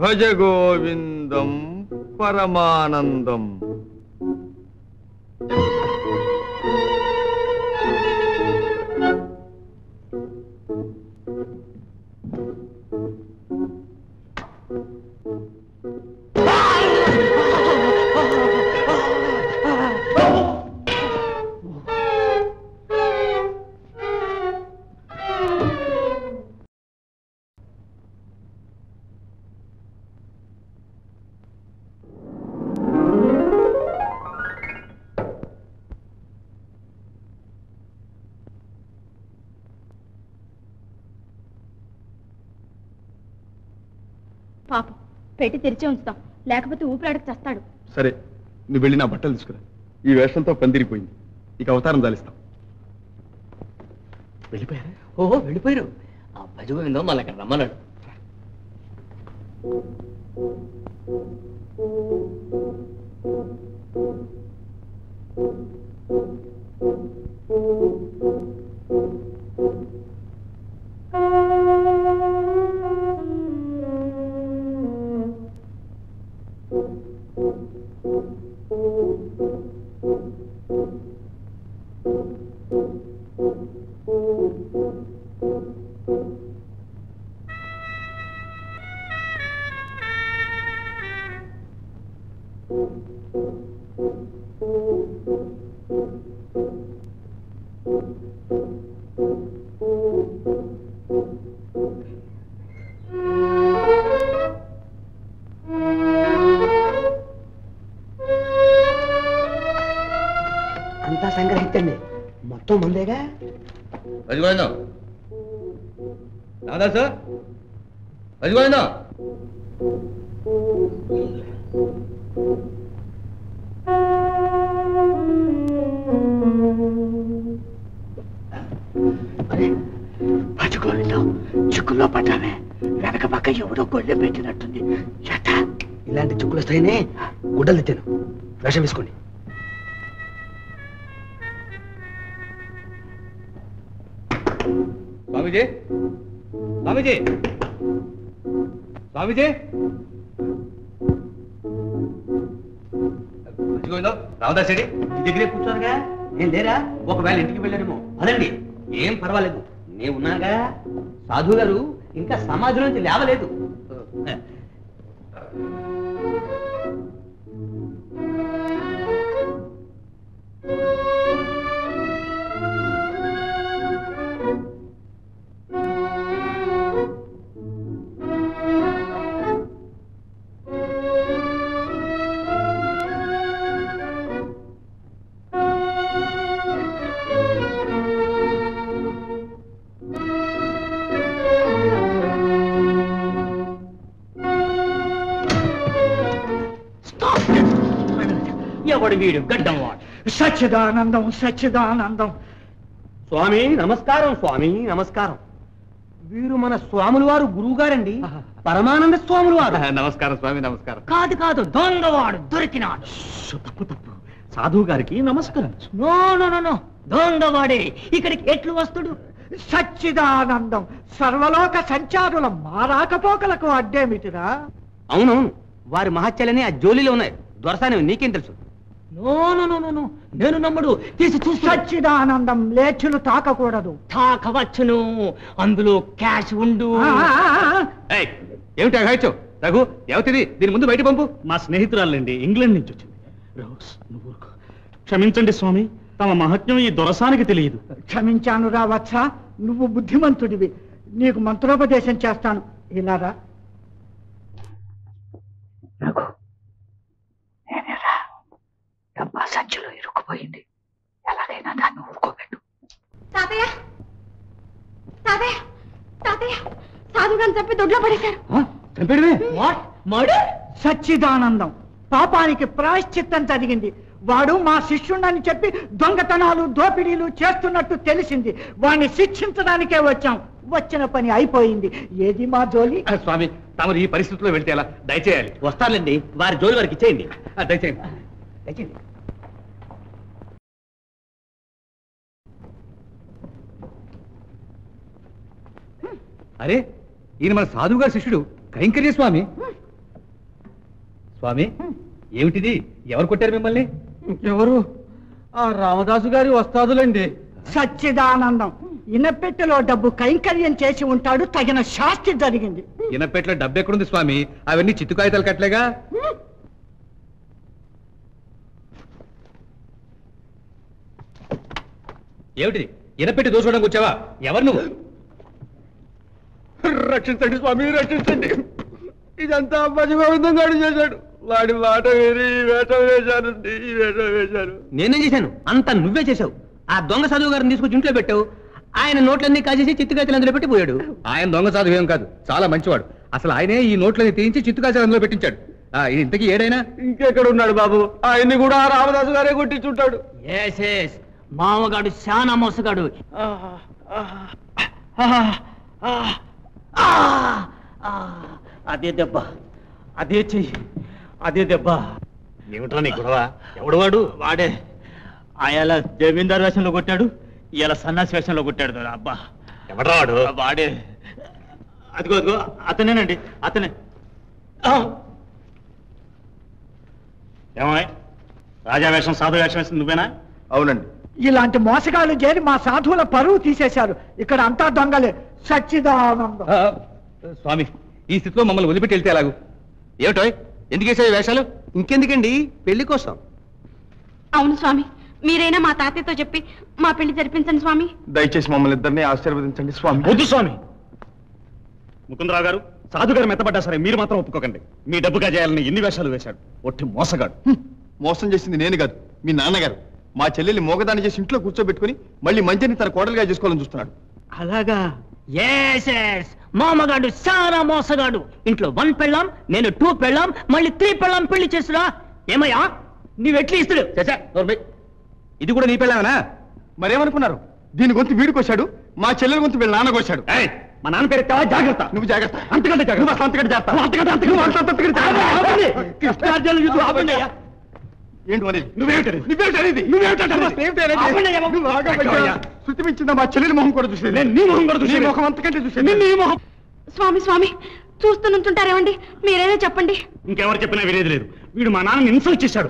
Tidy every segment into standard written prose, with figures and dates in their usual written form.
భజ గోవిందం పరమానందం. పాపం పెట్టి తెరిచే ఉంచుతాం, లేకపోతే ఊపిరాడకు చస్తాడు. సరే, నువ్వు వెళ్ళి నా బట్టలు తీసుకురా. ఈ వేషంతో పందిరిపోయింది, ఇక అవతారం దాలిస్తాం. వెళ్ళిపోయారు? ఓహో, వెళ్ళిపోయారు. ఆ భజగోవిందో మళ్ళీ అక్కడ రమ్మన్నాడు. అంతా సంగ్రహించండి, మొత్తం ముందేగా. రాదాసు అదిగోందా భజగోవిందం చిక్కుల్లో పడ్డామే, వెనక పక్క ఎవడో గొళ్ళె పెట్టినట్టుంది. ఇలాంటి చిక్కులు వస్తాయని గుడ్డలు తెచ్చాను, వేషం వేసుకోండి. స్వామీజీ, స్వామీజీ, స్వామీజీ, రామదాసేడి నీ దగ్గరే కూర్చోరుగా, నేను లేరా? ఒకవేళ ఇంటికి వెళ్ళారేమో. అదండి, ఏం పర్వాలేదు, నేను ఉన్నాగా. సాధు గారు ఇంకా సమాధి నుంచి లేవలేదు. ఎవడు వీడు గడ్డంవాడు? సచ్చిదానందం, సచ్చిదానందం. స్వామి నమస్కారం, స్వామి నమస్కారం. వీరు మన స్వాముల వారు గురువు గారండి, పరమానంద స్వాముల వారు. నమస్కారం స్వామి, నమస్కారం. కాదు కాదు, దొంగవాడు దొరికినాడు. తప్పు తప్పు, సాధువు గారికి నమస్కారం. నో నో నో నో, దొంగవాడే ఇక్కడికి ఎట్లు వస్తుడు? సచ్చిదానందం, సర్వలోక సంచారుల మారాకపోకలకు అడ్డేమిటిరా? అవునవును, వారి మహత్యాలనే ఆ జోలిలో ఉన్నాయి. దొరసాని నీకేం తెలుసు? నో నో నో నో, నేను నమ్ముడు. తీసి చూసి. సచ్చిదానందం, లేచులు తాకకూడదు. తాకవచ్చును, అందులో క్యాష్ ఉండు. ఏమిటి అఘాయిచ్చు రఘు? ఏమిటిది? దీని ముందు బయట పంపు. మా స్నేహితురాలండి, ఇంగ్లాండ్ నుంచి వచ్చింది. రోజ్, నువ్వు ఊరుకో. క్షమించండి స్వామి, తమ మహత్యం ఈ దొరసానికి తెలియదు. క్షమించాను రా వత్స, నువ్వు బుద్ధిమంతుడివి. నీకు మంత్రోపదేశం చేస్తాను, ఇలా రా. సాధువుగారిని చంపి దొడ్లో పడేశారు. చంపేయడమే మర్డర్? సచ్చిదానందం. పాపానికి ప్రాయశ్చిత్తం జరిగింది. వాడు మా శిష్యుడని చెప్పి దొంగతనాలు దోపిడీలు చేస్తున్నట్టు తెలిసింది. వాడిని శిక్షించడానికే వచ్చాం. వచ్చిన పని అయిపోయింది. ఏది మా జోలి? స్వామి తమరు ఈ పరిస్థితిలో వెళ్తే ఎలా? దయచేయాలి. వస్తారులేండి, వారి జోలి వారికి ఇచ్చేయండి. దయచేయండి. దయచేయండి. అరే ఈయన మన సాధువు గారి శిష్యుడు కైంకర్య స్వామి. స్వామి ఏమిటిది? ఎవరు కొట్టారు మిమ్మల్ని? ఎవరు? ఆ రామదాసు గారి వస్తాదులండి. సచ్చిదానందం. ఇనపెట్టెలో డబ్బు కైంకర్యం చేసి ఉంటాడు. తగిన శాస్తి జరిగింది. ఇనపెట్ల డబ్బు ఎక్కడుంది స్వామి? అవన్నీ చిత్తు కాగితాలు కట్టలేగా. ఏమిటి ఇనపెట్టి దోచుకోవడానికి వచ్చావా? ఎవరు నువ్వు? రక్షించండి స్వామి, రక్షించండి. ఇదంతా మజగోవిందం గారు చేశాడు. వాడి మాట వేరి ఈ వేషం వేశానండి, ఈ వేషం వేశాను. నేనేం చేశాను? అంతా నువ్వే చేశావు. ఆ దొంగ చదువు గారిని తీసుకొచ్చి ఇంట్లో పెట్టావు. ఆయన నోట్లన్నీ కాజేసి చిత్తుకాయతలు అందులో పెట్టి పోయాడు. ఆయన దొంగ సాధువు ఏం కాదు, చాలా మంచివాడు. అసలు ఆయనే ఈ నోట్లని తీయించి చిత్తు కాగితాలు అందులో పెట్టించాడు. ఇది ఇంతకీ ఏడైనా? ఇంకెక్కడ ఉన్నాడు బాబు? ఆయన్ని కూడా ఆ రామదాసు గారే కొట్టించుంటాడు. మామగాడు శానా మోసగాడు. అదే దెబ్బ, అదే చెయ్యి, అదే దెబ్బ. ఏమిట్రా నీ గొడవ? ఎవడు వాడు? వాడే ఆయన జమీందారు వేషంలో కొట్టాడు, ఇలా సన్నాసి వేషంలో కొట్టాడు. అబ్బా ఎవడ్రా వాడు? వాడే. అదిగో అదిగో అతనేనండి, అతనే. ఏమాయ్ రాజా వేషం సాధు వేషం వేసింది నువ్వేనా? అవునండి. ఇలాంటి మోసగాళ్ళు చేరి మా సాధువుల పరువు తీసేశారు. ఇక్కడ అంతా దొంగలే. సచ్చిదానందం. స్వామి ఈ స్థితిలో మమ్మల్ని వదిలిపెట్టి వెళ్తే ఎలాగు? ఏమిటో ఎందుకు వేసే వేషాలు? ఇంకెందుకండి, పెళ్లి కోసం. అవును స్వామి, మీరైనా మా తాతయ్యతో చెప్పి మా పెళ్లి జరిపించండి స్వామి. దయచేసి మమ్మల్ని ఇద్దరిని ఆశీర్వదించండి స్వామి. వద్దు స్వామి. ముకుందరావు గారు, సాధు గారు మెత్తపడ్డా సరే మీరు మాత్రం ఒప్పుకోకండి. మీ డబ్బుగా చేయాలని ఎన్ని వేషాలు వేశాడు. ఒట్టి మోసగాడు. మోసం చేసింది నేను కాదు, మీ నాన్నగారు. మా చెల్లెల్ని మోగదాన్ని చేసి ఇంట్లో కూర్చోబెట్టుకుని మళ్ళీ మంచిని తన కోడలుగా చేసుకోవాలని చూస్తున్నాడు. అలాగా? మామగాడు చాలా మోసగాడు. ఇంట్లో 1 పెళ్ళాం, నేను 2 పెళ్ళాం, మళ్ళీ 3 పెళ్ళాం పెళ్లి చేస్తున్నా. ఏమయ్యా నీవెట్లు ఇస్తుడు? ఇది కూడా నీ పెళ్ళామనా? మరేమనుకున్నారు? దీని గొంతు వీడికి వచ్చాడు, మా చెల్లెల గొంతు వీళ్ళ నాన్నకు వచ్చాడు. మా నాన్న పేరు ఎత్తావా? జాగ్రత్త. నువ్వు జాగ్రత్త. అంతకంటే జాగ్రత్త. అంతకంటే చేస్తా. ఏంటి అనేది? శృతి మించిందా? మా చెల్లెలి మొహం కూడా చూసేది. నీ మొహం కూడా చూసి మొహం అంతకంటే చూసేది. నీ మొహం. స్వామి స్వామి చూస్తూ నుంచుంటారేమండి? మీరైనా చెప్పండి. ఇంకెవరు చెప్పినా వినేది లేదు. వీడు మా నాన్నని ఇన్సల్ట్ చేశాడు.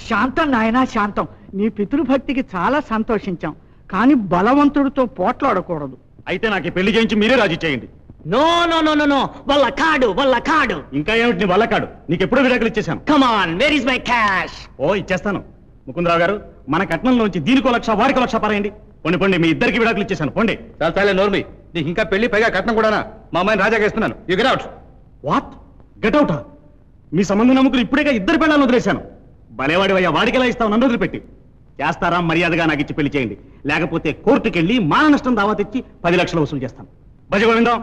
శాంతం నాయనా, శాంతం. నీ పితృభక్తికి చాలా సంతోషించాం. కానీ బలవంతుడితో పోట్లాడకూడదు. అయితే నాకు ఈ పెళ్లి చేయించి మీరే రాజీ చేయండి. No no no no no, వల్ల కాడు. ఇంకా ఏమిటి నీ వల్ల కాడు? నీకు ఎప్పుడో విడాకులు ఇచ్చేశాను. కమాన్, వేర్ ఇస్ మై క్యాష్? ఓ ఇచ్చేస్తాను. ముకుందరావు గారు, మన కట్నంలోంచి దీనికో 1,00,000 వాడికో 1,00,000 పారేయండి. పొండి పొండి, మీ ఇద్దరికి విడాకులు ఇచ్చేశాను. పొండి. చాలా నోర్మి. నీకు ఇంకా పెళ్లి, పైగా కట్నం కూడానా? మా అమ్మాయిని రాజాగా ఇస్తున్నాను. You get out. What? Get అవుటా? మీ సంబంధం నమ్ముకుని ఇప్పుడేగా 2 పెళ్ళాలను వదిలేశాను. భలేవాడి అయ్యా, వాడికి ఎలా ఇస్తావు? నన్ను వదిలిపెట్టి. చేస్తారా? మర్యాదగా నాకు ఇచ్చి పెళ్లి చేయండి. లేకపోతే కోర్టుకెళ్ళి మాన నష్టం దావా తెచ్చి 10 లక్షలు వసూలు చేస్తాను. భజగోవిందం,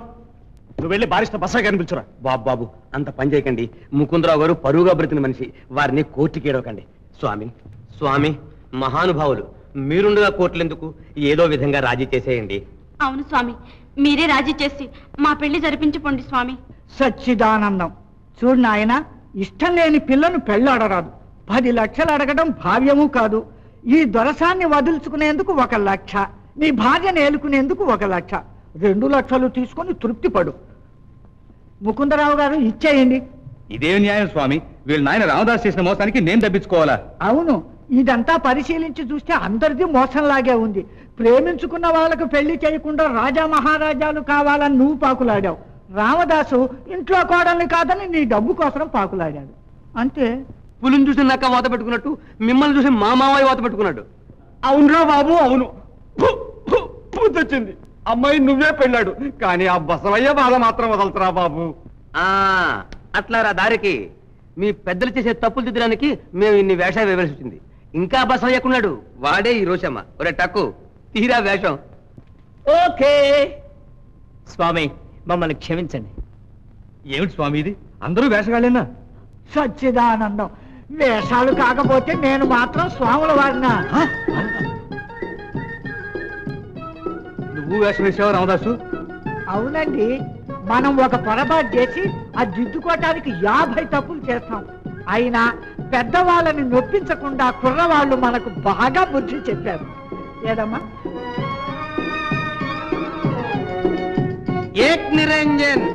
నువ్వు వెళ్ళి బారిస్టర్ బసా గారిని పిలుచురా. బాబు అంత పని చేయకండి. ముకుందరావు గారు పరువుగా బ్రతిన మనిషి, వారిని కోర్టుకి ఏడవకండి. స్వామి మహానుభావులు, మీరుండగా కోర్టులు ఎందుకు? ఏదో విధంగా రాజీ చేసేయండి. అవును స్వామి, మీరే రాజీ చేసి మా పెళ్లి జరిపించుకోండి స్వామి. సచ్చిదానందం. చూడు నాయన, ఇష్టం లేని పిల్లను పెళ్ళాడరాదు. 10 లక్షలు అడగడం భావ్యము కాదు. ఈ దొరసాన్ని వదులుచుకునేందుకు 1 లక్ష, నీ భార్యను ఏలుకునేందుకు 1 లక్ష. 2 లక్షలు తీసుకొని తృప్తిపడు. ముకుందరావు గారు ఇచ్చేయండి. ఇదేం న్యాయం స్వామి? వీళ్ళ నాయన రామదాస్ చేసిన మోసానికి నేను తప్పించుకోవాలా? అవును, ఇదంతా పరిశీలించి చూస్తే అందరిది మోసంలాగే ఉంది. ప్రేమించుకున్న వాళ్ళకు పెళ్లి చేయకుండా రాజా మహారాజాలు కావాలని నువ్వు పాకులాడావు. రామదాసు ఇంట్లో కోడల్ని కాదని నీ డబ్బు కోసం పాకులాడాడు. అంతే. పులిని చూసి నక్క వాత పెట్టుకున్నట్టు మిమ్మల్ని చూసి మా మావయ్య వాత పెట్టుకున్నాడు. అవునురా బాబు, అవును. పూతొచ్చింది. అమ్మాయి నువ్వే పెళ్ళాడు, కానీ ఆ బసవయ్య బాధ మాత్రం వదలతరా బాబు. అట్లారా దారికి. మీ పెద్దలు చేసే తప్పులు దిద్దడానికి మేము ఇన్ని వేషాలు వేయవలసి వచ్చింది. ఇంకా బసవయ్యకున్నాడు, వాడే ఈ రోషమ్మ. ఒరే టక్కు, తీరా వేషం. ఓకే స్వామి మమ్మల్ని క్షమించండి. ఏమిటి స్వామి ఇది? అందరూ వేషగాళ్ళేనా? సచ్చిదానందం. వేషాలు కాకపోతే నేను మాత్రం స్వాముల వారినా? నువ్వు వేషం వేసావా రామదాసు? అవునండి. మనం ఒక పొరపాటు చేసి ఆ దిద్దుకోవటానికి 50 తప్పులు చేస్తాం. అయినా పెద్దవాళ్ళని నొప్పించకుండా కుర్రవాళ్ళు మనకు బాగా బుద్ధి చెప్పారు. ఏదమ్మా? ఏక్ నిరంజన్